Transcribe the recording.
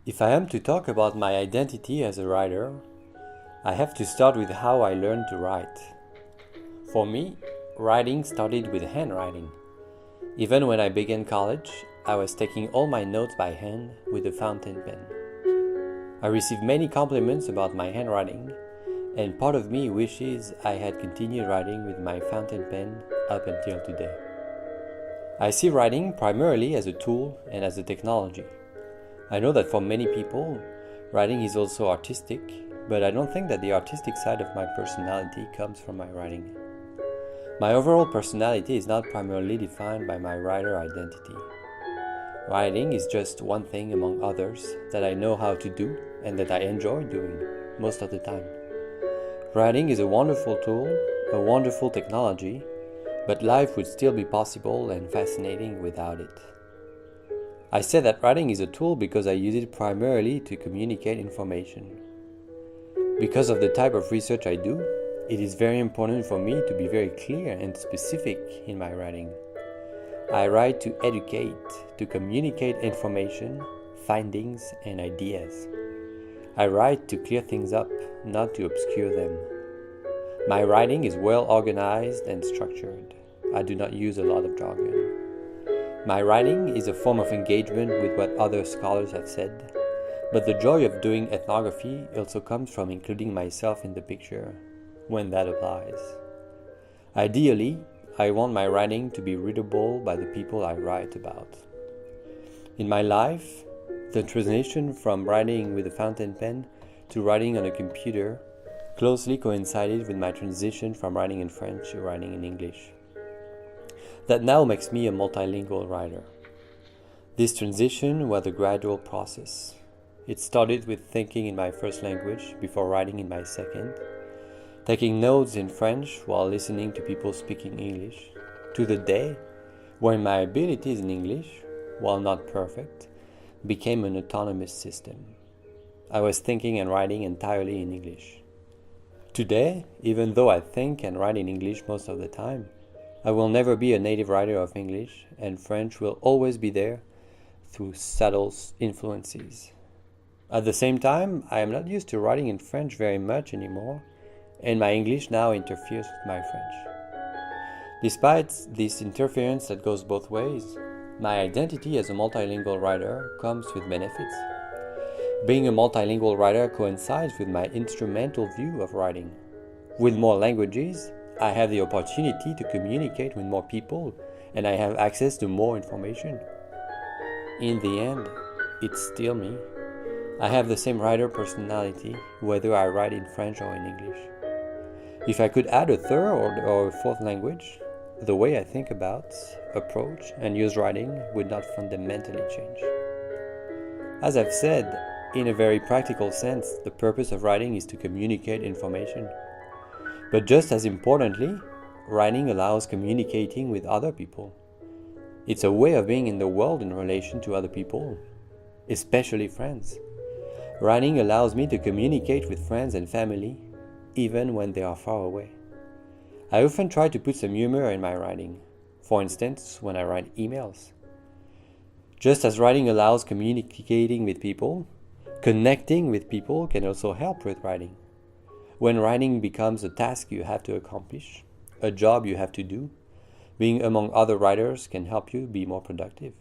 If I am to talk about my identity as a writer, I have to start with how I learned to write. For me, writing started with handwriting. Even when I began college, I was taking all my notes by hand with a fountain pen. I received many compliments about my handwriting, and part of me wishes I had continued writing with my fountain pen up until today. I see writing primarily as a tool and as a technology. I know that for many people, writing is also artistic, but I don't think that the artistic side of my personality comes from my writing. My overall personality is not primarily defined by my writer identity. Writing is just one thing among others that I know how to do and that I enjoy doing most of the time. Writing is a wonderful tool, a wonderful technology, but life would still be possible and fascinating without it. I say that writing is a tool because I use it primarily to communicate information. Because of the type of research I do, it is very important for me to be very clear and specific in my writing. I write to educate, to communicate information, findings, and ideas. I write to clear things up, not to obscure them. My writing is well organized and structured. I do not use a lot of jargon. My writing is a form of engagement with what other scholars have said, but the joy of doing ethnography also comes from including myself in the picture, when that applies. Ideally, I want my writing to be readable by the people I write about. In my life, the transition from writing with a fountain pen to writing on a computer closely coincided with my transition from writing in French to writing in English. That now makes me a multilingual writer. This transition was a gradual process. It started with thinking in my first language before writing in my second, taking notes in French while listening to people speaking English, to the day when my abilities in English, while not perfect, became an autonomous system. I was thinking and writing entirely in English. Today, even though I think and write in English most of the time, I will never be a native writer of English, and French will always be there through subtle influences. At the same time, I am not used to writing in French very much anymore, and my English now interferes with my French. Despite this interference that goes both ways, my identity as a multilingual writer comes with benefits. Being a multilingual writer coincides with my instrumental view of writing. With more languages, I have the opportunity to communicate with more people, and I have access to more information. In the end, it's still me. I have the same writer personality, whether I write in French or in English. If I could add a third or a fourth language, the way I think about, approach, and use writing would not fundamentally change. As I've said, in a very practical sense, the purpose of writing is to communicate information. But just as importantly, writing allows communicating with other people. It's a way of being in the world in relation to other people, especially friends. Writing allows me to communicate with friends and family, even when they are far away. I often try to put some humor in my writing, for instance, when I write emails. Just as writing allows communicating with people, connecting with people can also help with writing. When writing becomes a task you have to accomplish, a job you have to do, being among other writers can help you be more productive.